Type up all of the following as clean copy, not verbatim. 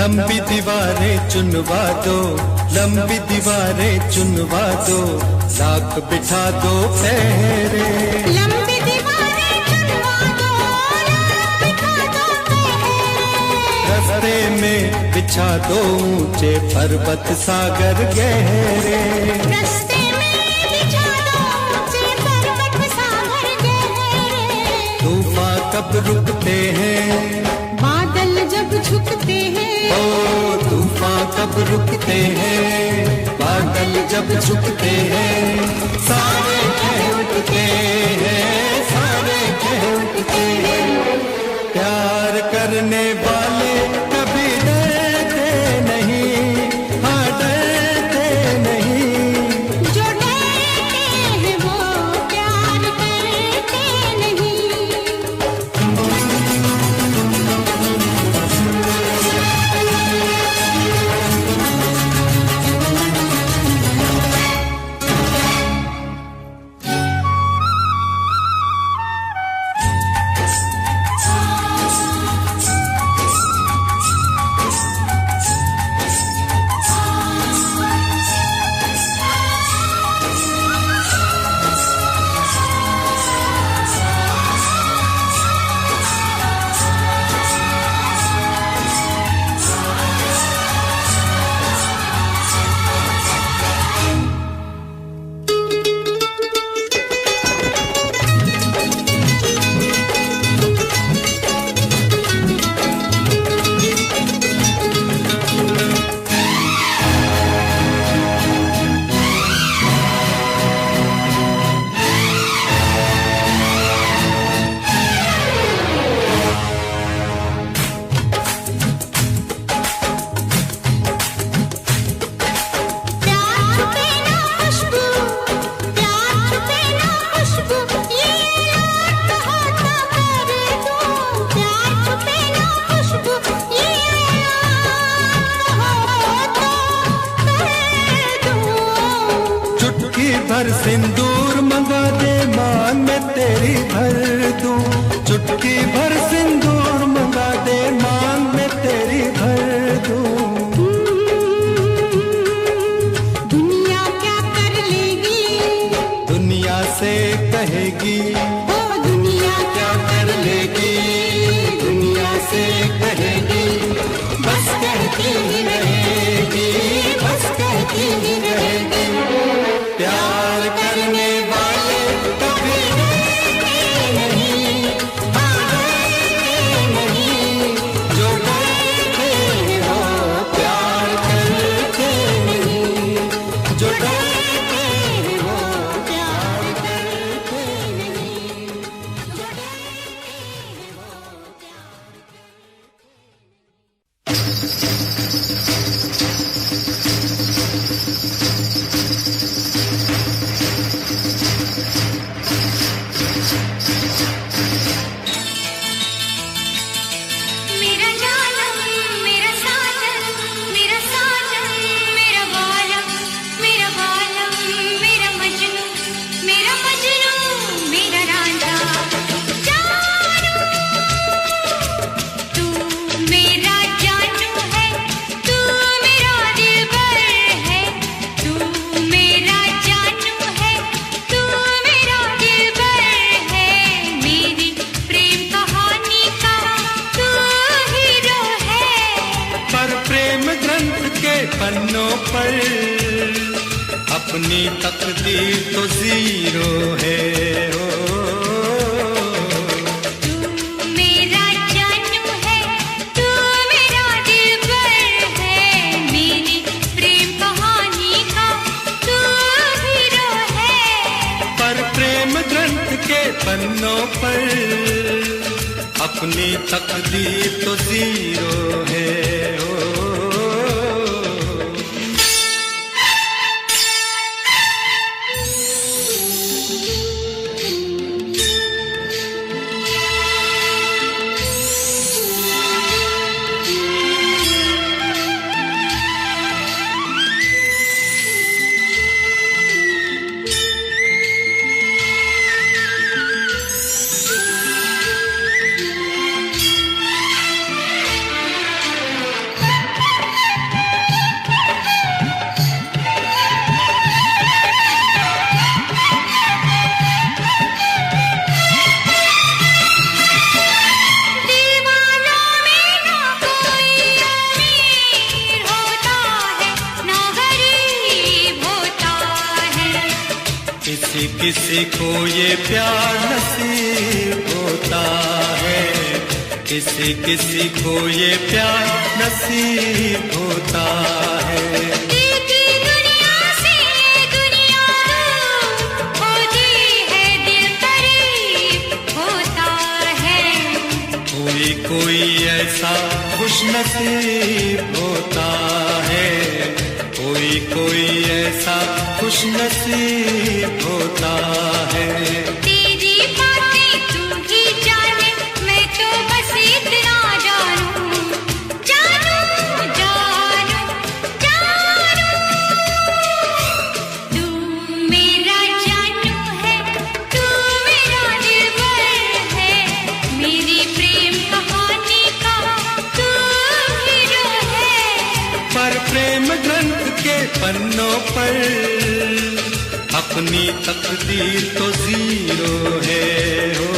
लंबी दीवारें चुनवा दो, लंबी दीवारें चुनवा दो, लाख बिठा दो पहरे। लंबी दीवारें चुनवा दो, लाख बिठा दो पहरे। रस्ते में बिछा दो ऊंचे पर्वत सागर गहरे। रस्ते में बिछा दो ऊंचे पर्वत सागर गहरे। तूफान कब रुकते हैं, बादल जब झुकते हैं। ओ तूफान कब रुकते हैं, बादल जब झुकते हैं। सारे कह उठते हैं, सारे कह उठते हैं। प्यार करने वाले कभी डरते नहीं, हाँ डरते नहीं। जो डरते हैं वो प्यार करते नहीं। भर सिंदूर मंगा दे मांग में तेरी भर दूं। चुटकी भर सिंदूर मंगा दे मांग में तेरी भर दूं। दुनिया क्या कर लेगी, दुनिया से कहेगी। ओ दुनिया क्या कर लेगी, दुनिया से कहेगी। बस कहती ही रहेगी, बस कहती ही रहेगी। प्यार करने वाले कभी डरते नहीं, हाँ डरते नहीं। जो डरते हैं वो प्यार करते नहीं, जो डरते हैं वो प्यार करते नहीं, जो डरते हैं वो मेरा जानम मेरा साजन, मेरा साजन मेरा बालम, मेरा बालम मेरा मजनू, मेरा मजनू मेरा रांझा। जानू तू मेरा जानू है, तू मेरा दिलबर है। तू मेरा जानू है, तू मेरा दिलबर है। मेरी प्रेम कहानी का तू हीरो है। पर प्रेम ग्रंथ के पन्नों पर अपनी तकदीर तो जीरो है। तू मेरा जानू है, तू मेरा दिलबर है। मेरी प्रेम कहानी का तू हीरो है। पर प्रेम ग्रंथ के पन्नों पर अपनी तकदीर तो जीरो है। किसी किसी को ये प्यार नसीब होता है, किसी किसी को ये प्यार नसीब होता है। दुनिया से दुनिया होती है, दिल करीब होता है। कोई कोई ऐसा खुश नसीब होता है, कोई कोई ऐसा खुश नसीब होता है। तेरी बातें तू ही जाने, मैं तो बस इतना जानूं, जानूं, जानूं, जानूं। तू मेरा जानू है, तू मेरा दिलबर है, मेरी प्रेम कहानी का तू हीरो है। पर प्रेम ग्रंथ के पन्नों पर अपनी तकदीर तो जीरो है हो।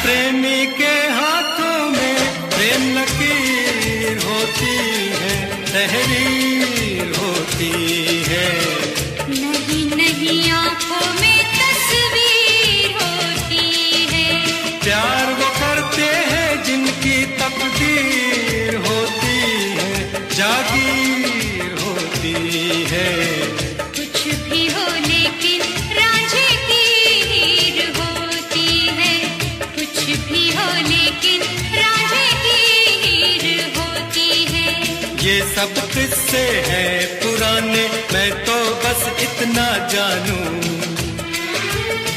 प्रेमी के हाथों में प्रेम लकीर होती है, तहरीर होती है। नहीं नहीं आंखों में तस्वीर होती है। प्यार वो करते हैं जिनकी तकदीर होती है, जागीर होती है। कुछ भी हो लेकिन रांझे की हीर होती है, कुछ भी हो लेकिन रांझे की हीर होती है। ये सब किस्से हैं पुराने, मैं तो बस इतना जानूं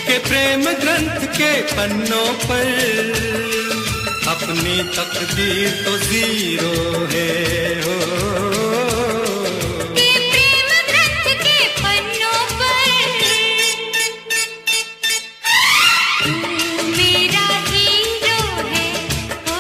कि प्रेम ग्रंथ के पन्नों पर अपनी तकदीर तो जीरो है हो। कि प्रेम ग्रंथ के पन्नों पर तू मेरा हीरो है, ओ।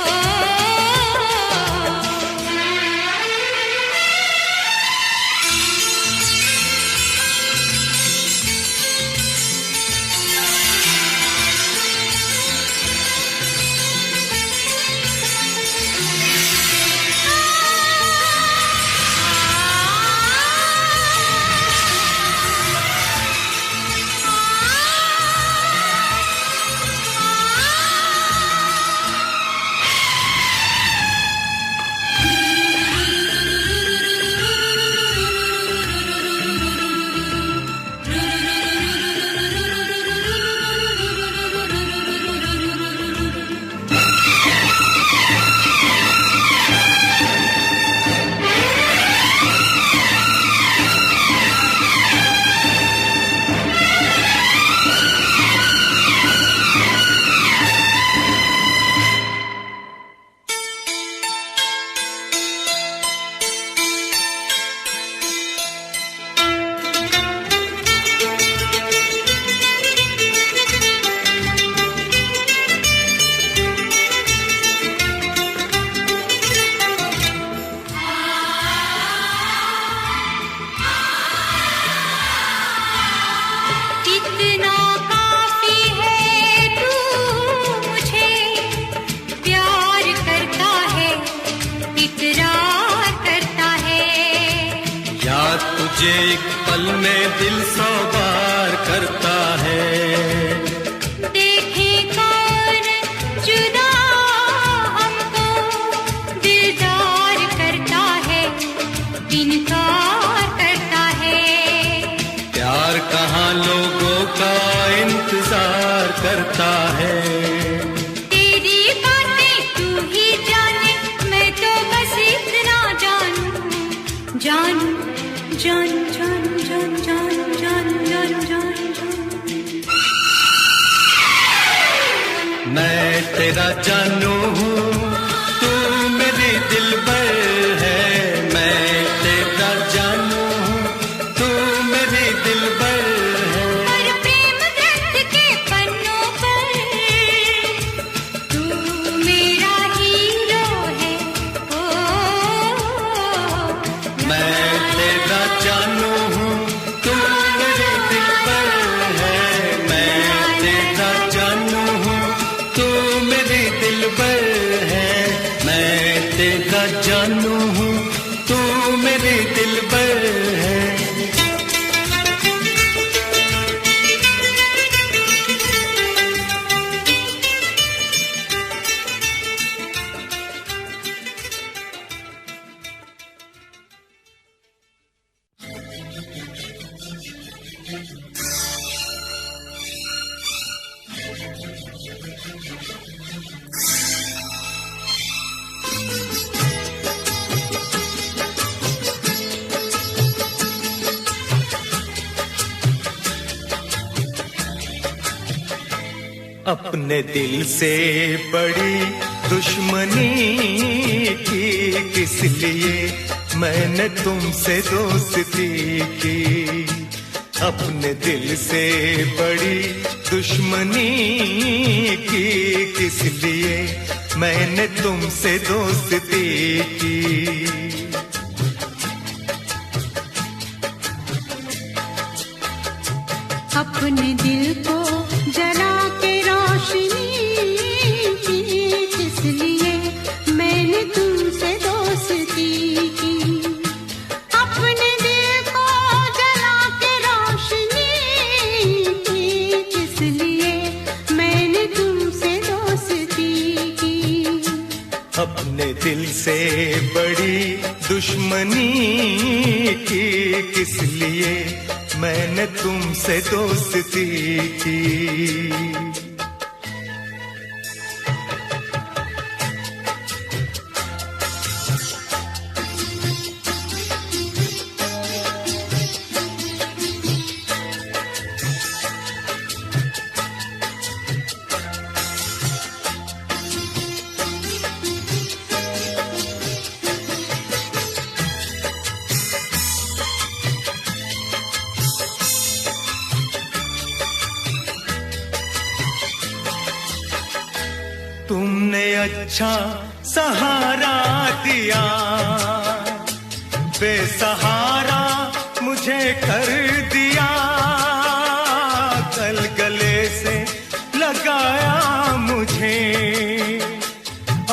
तुझे एक पल में दिल सौ बार करता है। देखे कौन जुदा हमको दिलदार करता है, इनकार करता है। प्यार कहाँ लोगों का इंतजार करता है। तेरी बातें तू ही जाने, मैं तो बस इतना जानूं, जानूं, जान जान जान जान जान जान जान जान। मैं तेरा जानू हूँ, तू मेरी दिलबर है। मैं तेरा जानू हूँ, तू मेरी दिलबर है। हर प्रेम ग्रंथ के पन्नों पर तू मेरा हीरो है। ओ मैं तेरा जानू हूँ, तू मेरी दिलबर है। मैं तेरा जानू हूँ, तू मेरी दिलबर है। मैं तेरा जानू हूँ, तू मेरी दिलबर है। अपने दिल से बड़ी दुश्मनी की किस लिए मैंने तुमसे दोस्ती की। अपने दिल से बड़ी दुश्मनी की किस लिए मैंने तुमसे दोस्ती की। अपने दिल को जला के रोशनी की किस लिए मैंने तुमसे दोस्ती की। अपने दिल को जला के रोशनी की किस लिए मैंने तुमसे दोस्ती की। अपने दिल से बड़ी दुश्मनी की किस लिए मैंने तुमसे दोस्ती की। तुमने अच्छा सहारा दिया, बेसहारा मुझे कर दिया। कल गले से लगाया मुझे,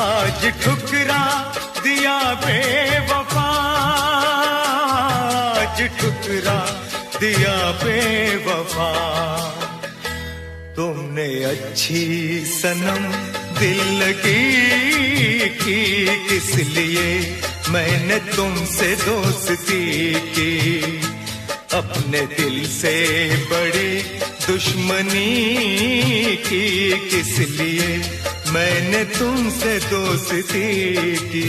आज ठुकरा दिया बेवफा। आज ठुकरा दिया बेवफा। तुमने अच्छी सनम दिल लगी की किस लिए मैंने तुमसे दोस्ती की। अपने दिल से बड़ी दुश्मनी की किस लिए मैंने तुमसे दोस्ती की।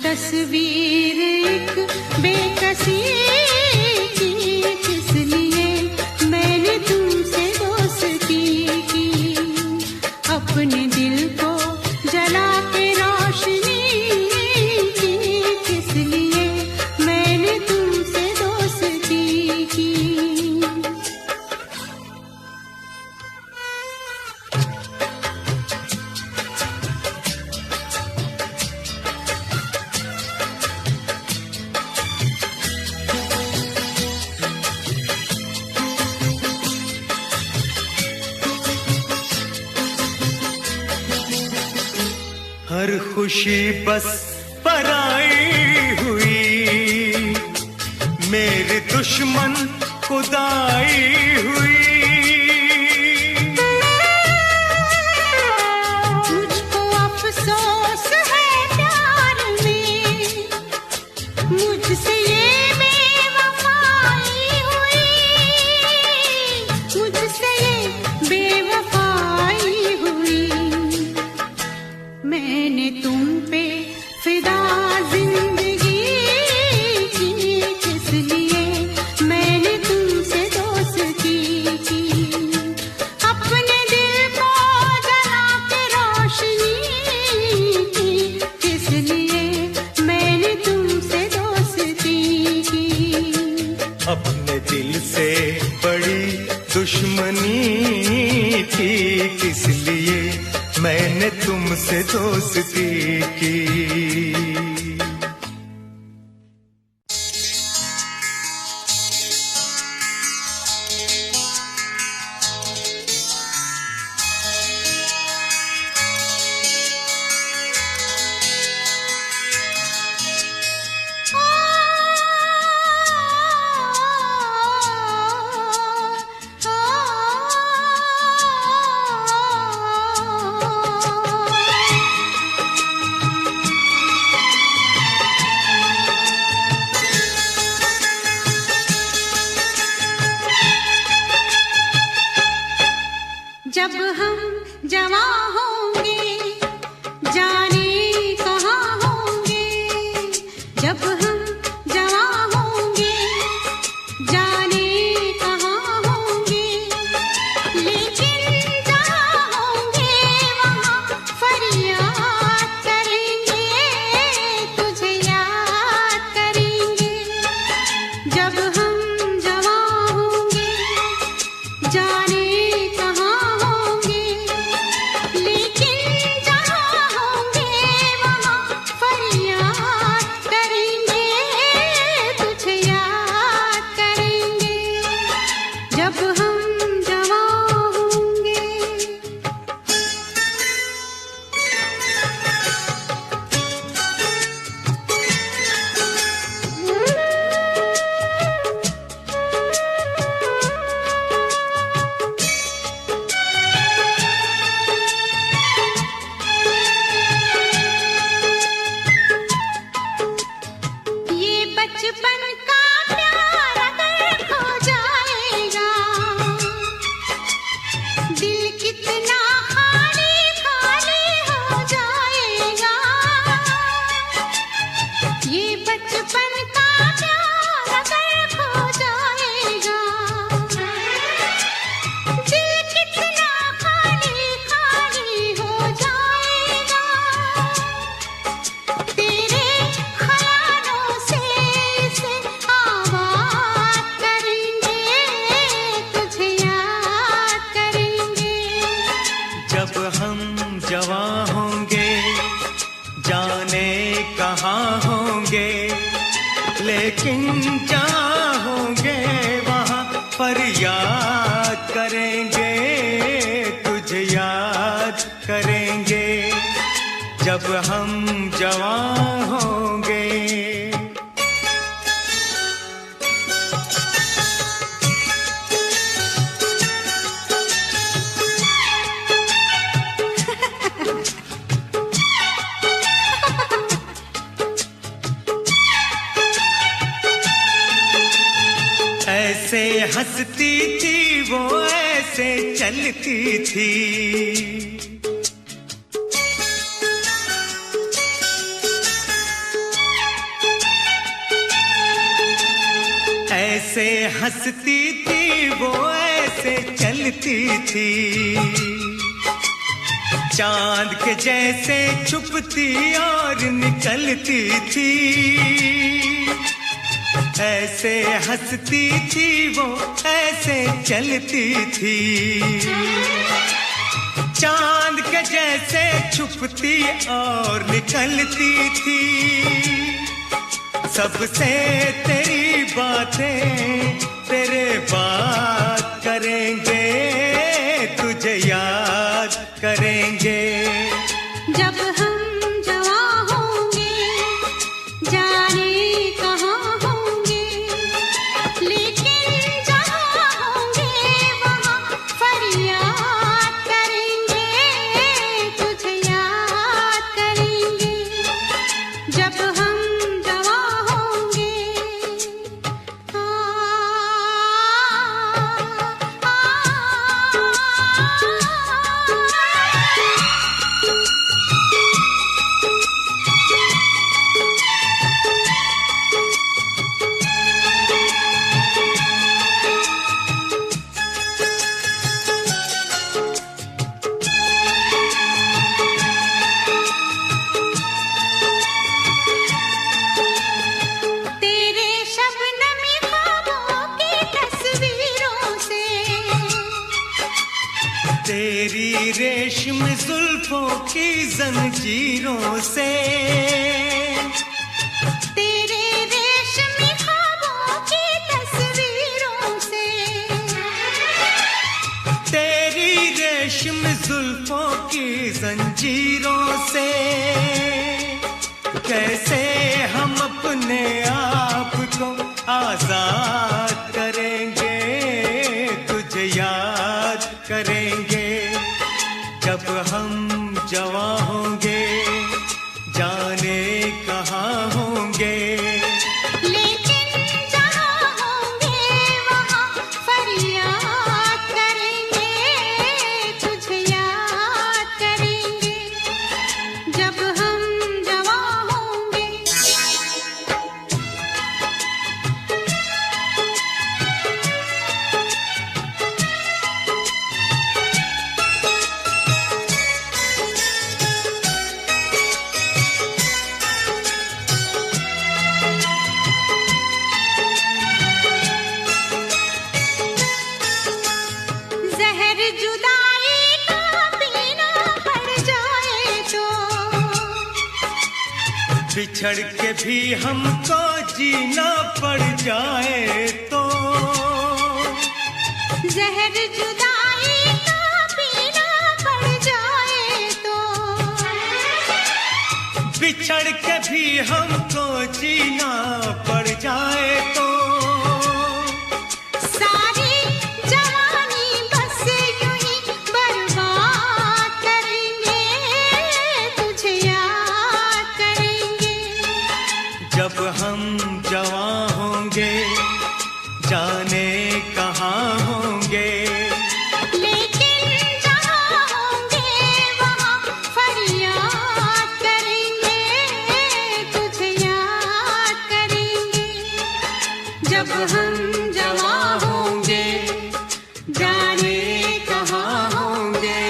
तस्वीर एक बेकसी की किस लिए मैंने तुमसे दोस्ती की। अपने दिल को जला के रोशनी की किस लिए मैंने तुमसे दोस्ती की। हर खुशी बस पराई हुई, मेरे दुश्मन खुदाई हुई। मुझको अफसोस है प्यार में, मुझसे ये बेवफाई हुई, मुझसे ये बेवफाई हुई। मैंने तुम पे फिदा जिंदगी की, किस लिए मैंने तुमसे दोस्ती की। अपने दिल को जला के रोशनी की, किस लिए मैंने तुमसे दोस्ती की। अपने दिल से बड़ी दुश्मनी थी, किस लिए मैंने तुमसे दोस्ती की। जब हम जवां होंगे जाने कहाँ होंगे, जब हम जवां होंगे जाने कहाँ होंगे। लेकिन जहाँ होंगे वहाँ फरियाद करेंगे, तुझे याद करेंगे। जब हम जवां होंगे जाने बचपन का प्यार अगर खो जाएगा, दिल कितना खाली खाली हो जाएगा। ये बचपन का प्यार अगर खो जाएगा, दिल कितना खाली खाली हो जाएगा। तेरे ख्यालों से जब हम जवां होंगे जाने कहाँ होंगे, लेकिन जहाँ होंगे वहाँ फरियाद करेंगे, तुझे याद करेंगे। जब हम जवां होंगे। ऐसे हंसती थी वो, ऐसे चलती थी, ऐसे हंसती थी वो, ऐसे चलती थी। चांद के जैसे छुपती और निकलती थी, ऐसे हंसती थी वो, ऐसे चलती थी। चांद के जैसे छुपती और निकलती थी। सबसे तेरी बातें तेरे बात करेंगे, तुझे याद करेंगे। जब हम जुल्फों की जंजीरों से, तेरे रेशमी ख्वाबों की तस्वीरों से, तेरी रेशमी जुल्फों की जंजीरों से, कैसे हम अपने आप को आजाद करेंगे, तुझे याद करेंगे जब हम जवां होंगे, जाने कहाँ होंगे। लेकिन जहाँ होंगे वहाँ फरियाद करेंगे, तुझे याद करेंगे जब हम जवां होंगे। जहर जुदाई का पीना पड़ जाए तो, बिछड़ के भी हमको जीना पड़ जाए तो, जहर जुदाई का पीना पड़ जाए तो, बिछड़ के भी हमको जीना पड़ जाए तो, सारी जवानी बस यूं ही बर्बाद करेंगे, तुझे याद करेंगे जब हम जवां होंगे, जाने कहाँ होंगे। लेकिन जहाँ होंगे वहाँ फरियाद करेंगे, तुझे याद करेंगे जब हम जवां होंगे, जाने कहाँ होंगे।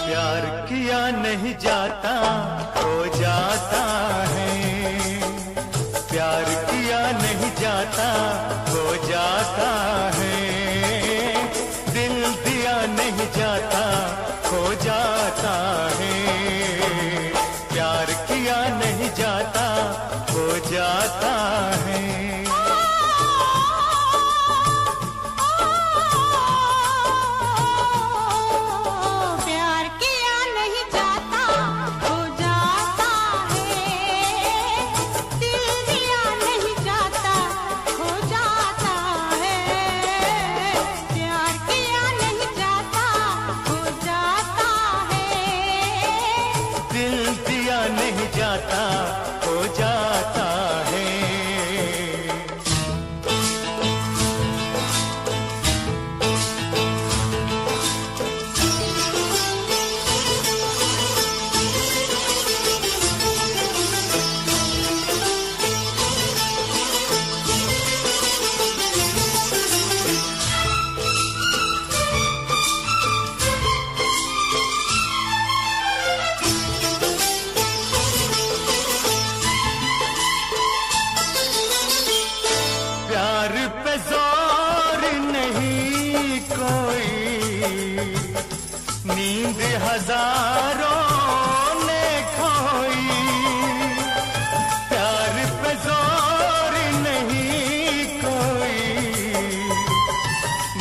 प्यार किया नहीं जाता हो जाता है, प्यार किया नहीं जाता हो जाता है, दिल दिया नहीं जाता हो जाता है, प्यार किया नहीं जाता हो जाता है। प्यार किया नहीं जाता हो जाता है, दिल दिया नहीं जाता हो जाता है, प्यार किया नहीं जाता हो जाता है, दिल दिया नहीं जाता हो जाता है। प्यार पे जोर नहीं कोई, नींद हजारों ने खोई, प्यार पे जोर नहीं कोई,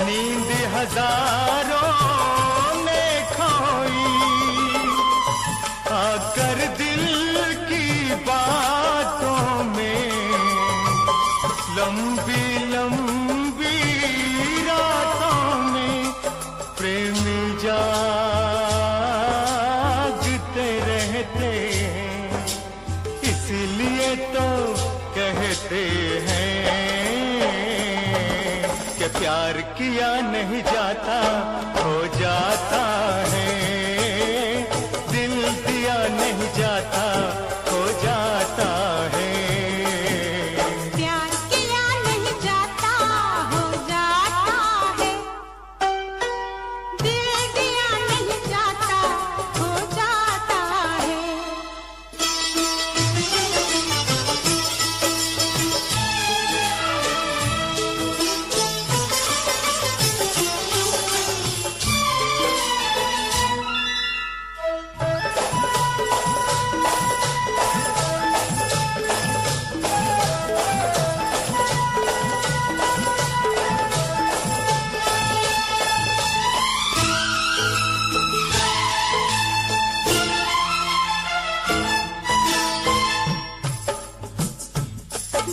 नींद हजारों ने खोई, आकर दिल की बातों में लंबी लंबी किया नहीं जाता हो जाता है, दिल दिया नहीं जाता हो जाता है। प्यार किया नहीं जाता हो जाता है, दिल दिया नहीं जाता हो जाता है।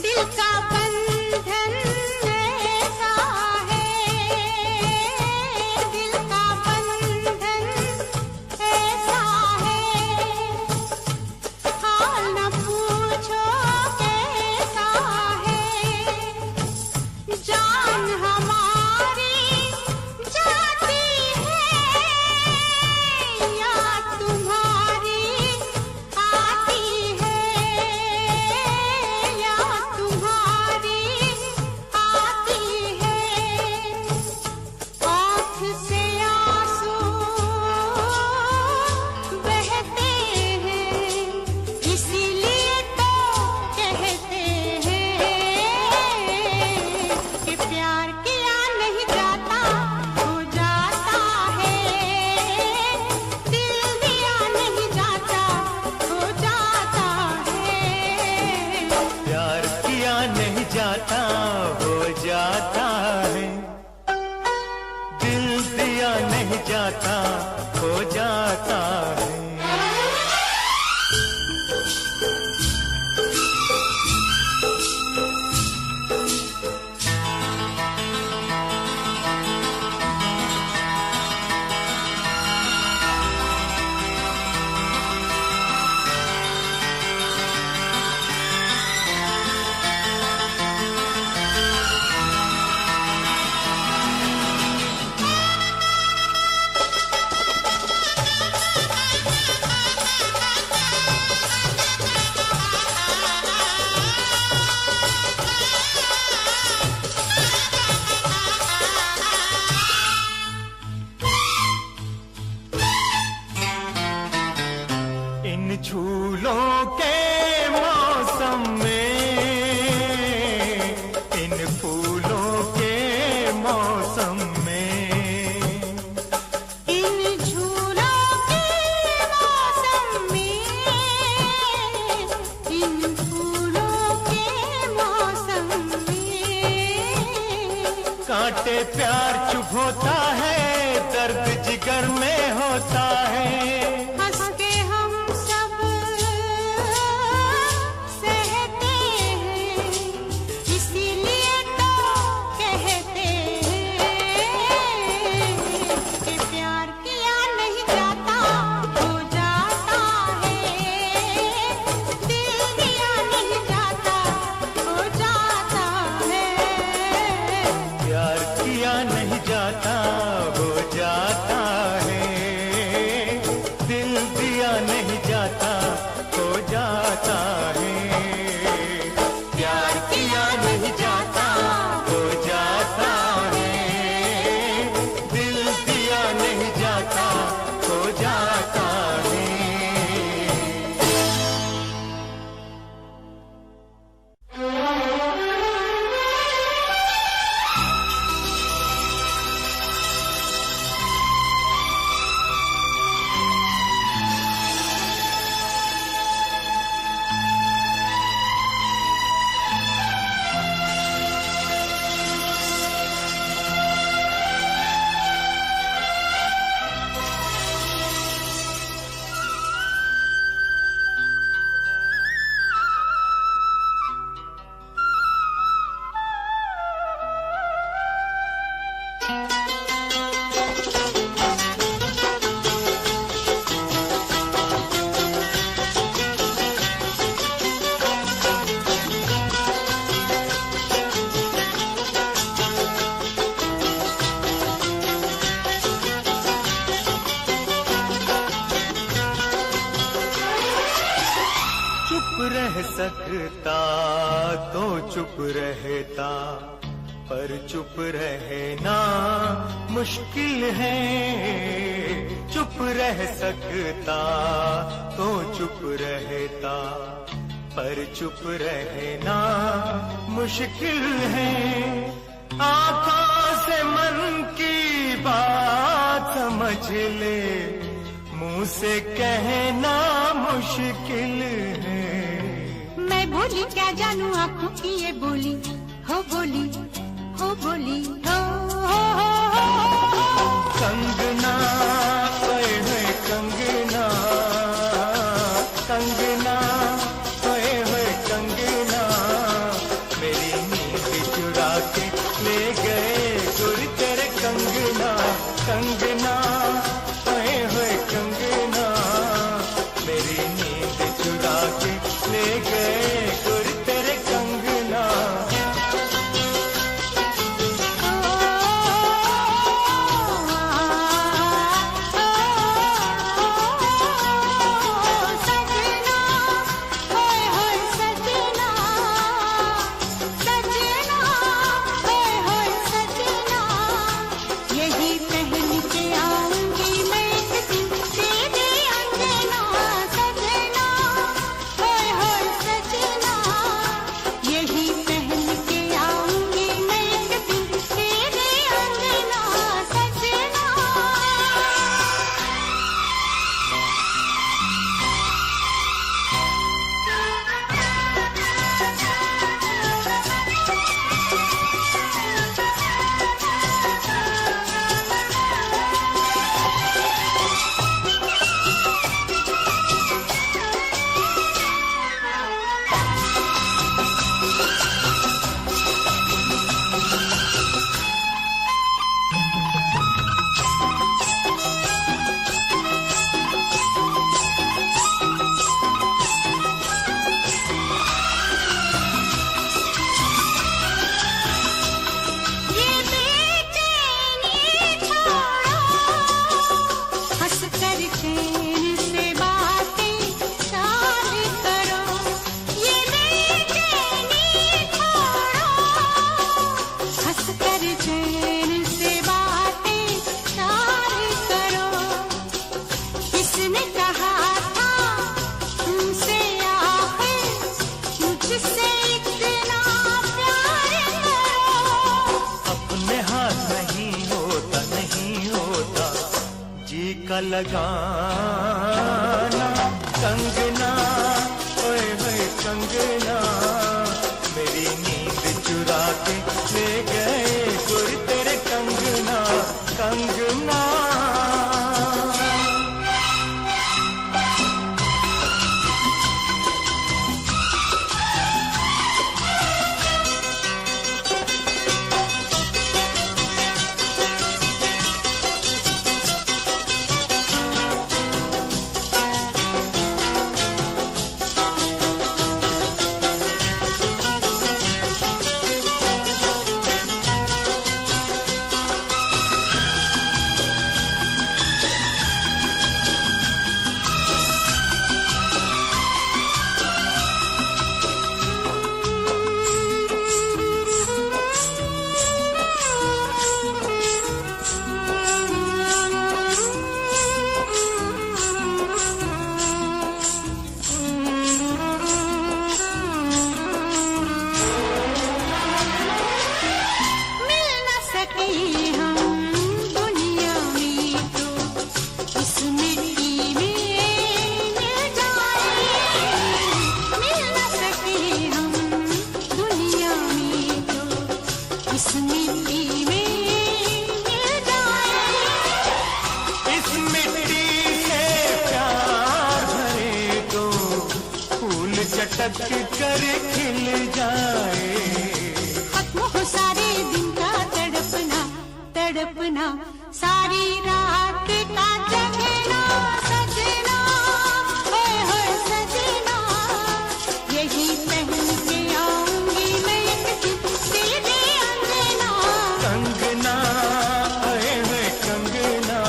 दिल का बंधन ऐसा है, दिल का बंधन ऐसा है, हाल न पूछो कैसा है। जान हमारी जाती है याद तुम्हारी आती है, याद तुम्हारी आती है। आँख से आंसू बहते हैं, इसीलिए तो कहते हैं कि प्यार किया नहीं जाता हो जाता है, दिल दिया नहीं जाता हो जाता है। प्यार किया नहीं जाता हो जाता है, दिल दिया नहीं जाता हो जाता है। इन झूलों के मौसम में, इन फूलों के मौसम में, इन झूलों के मौसम में, इन फूलों के मौसम में, कांटे प्यार चुभ होता है, दर्द जिगर में होता है। हंस के हम सब सहते हैं, इसीलिए तो कहते हैं कि प्यार किया नहीं जाता हो जाता है, दिल दिया नहीं जाता हो जाता है। प्यार किया नहीं जाता हो जाता है, दिल दिया नहीं जाता हो जाता है। प्यार किया नहीं जाता हो जाता है, दिल दिया नहीं जाता हो जाता है। सकता तो चुप रहता, पर चुप रहना मुश्किल है। चुप रह सकता तो चुप रहता, पर चुप रहना मुश्किल है। आँखों से मन की बात समझ ले, मुंह से कहना मुश्किल है। मैं बोली क्या जानू आँखों की ये बोली, हो बोली, हो बोली, हो कंगना, ओए होए कंगना, कंगना, ओए होए कंगना, मेरी नींद चुरा के ले गए गुर तेरे कंगना। कंगना, ओए होए कंगना, मेरी नींद चुरा के ले गए गुर तेरे कंगना। लगाना कंगना, ओए होए कंगना, मेरी नींद चुरा के ले गए गुर तेरे कंगना। कंगना, चटक कर खिल जाए। खत्म हो सारे दिन का तड़पना, तड़पना, सारी रात का जगना। सजना, ओए होए सजना, यही पहन के आऊंगी मैं एक दिन तेरे अंगना। कंगना, ओए होए कंगना,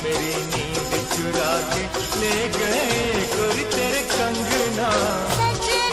मेरी नींद चुरा के ले गए गुर तेरे कंगना। सजना,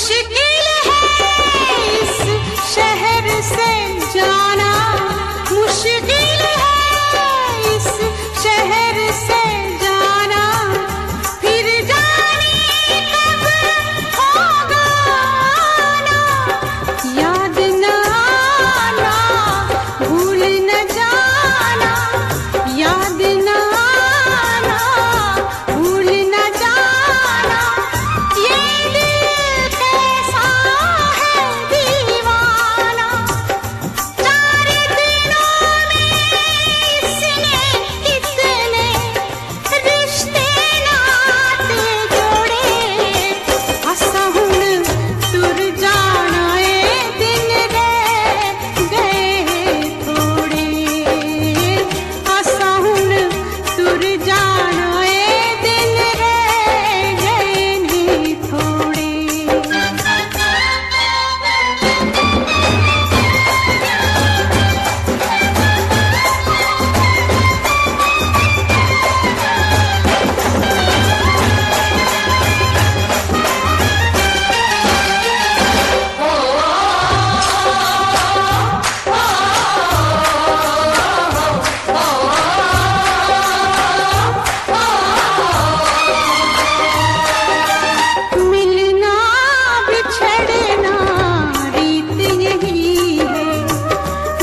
मुश्किल है इस शहर से जाना, मुश्किल है इस शहर से जाना, फिर जाने कब होगा आना, याद न आना, भूल न जाना, याद न आना, भूल न जाना, ये दिल कैसा है दीवाना, 4 दिनों में इसने कितने रिश्ते नाते जोड़े, असा हुण तुर जाना ए दिन रह गए थोड़े, असा हुण तुर जाना ए दिन रह गए नी थोड़े। मिलना बिछड़ना रीत यही है,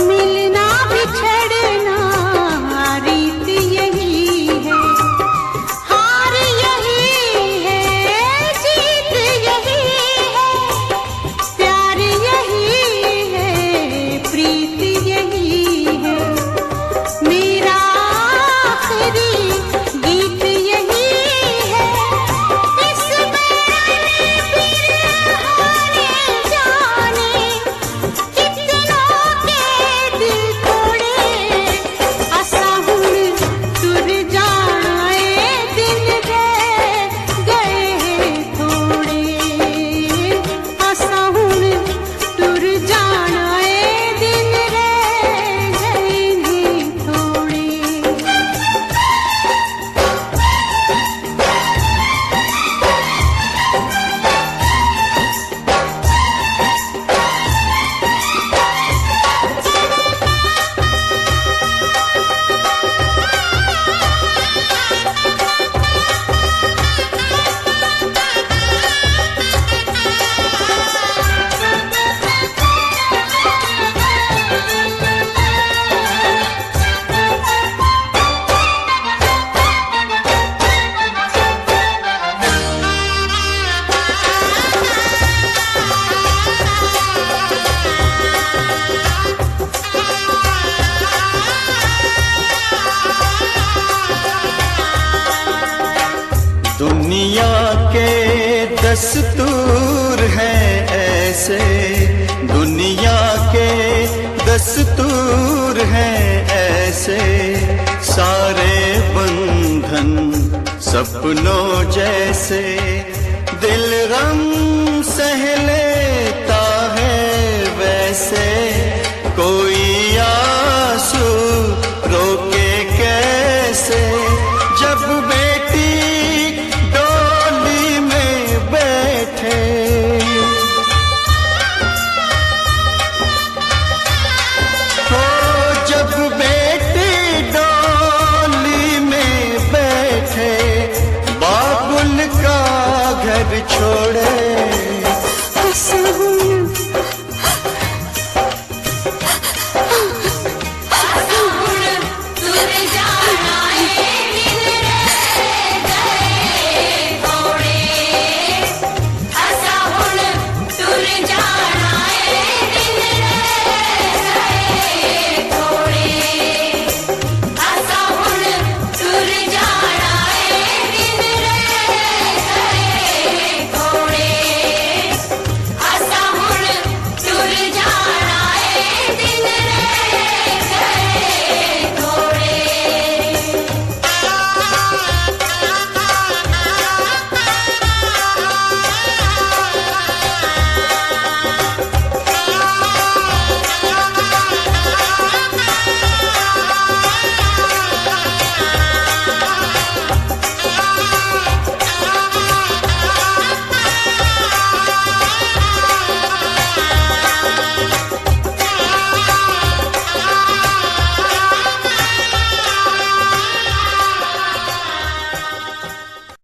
मिलना बिछड़ना रीत यही है, हार यही है, जीत यही है, प्यार यही है, प्रीत यही है, मेरा आखिरी गीत यही है, इस जाने कितनों के दिल तोड़े, असा हुण तुर जाना ए दिन रह गए थोड़े, असा हुण तुर जाना ए दिन रह गए नी थोड़े। दुनिया के दस्तूर हैं ऐसे, दुनिया के दस्तूर हैं ऐसे, सारे बंधन सपनों जैसे, दिल गम सहले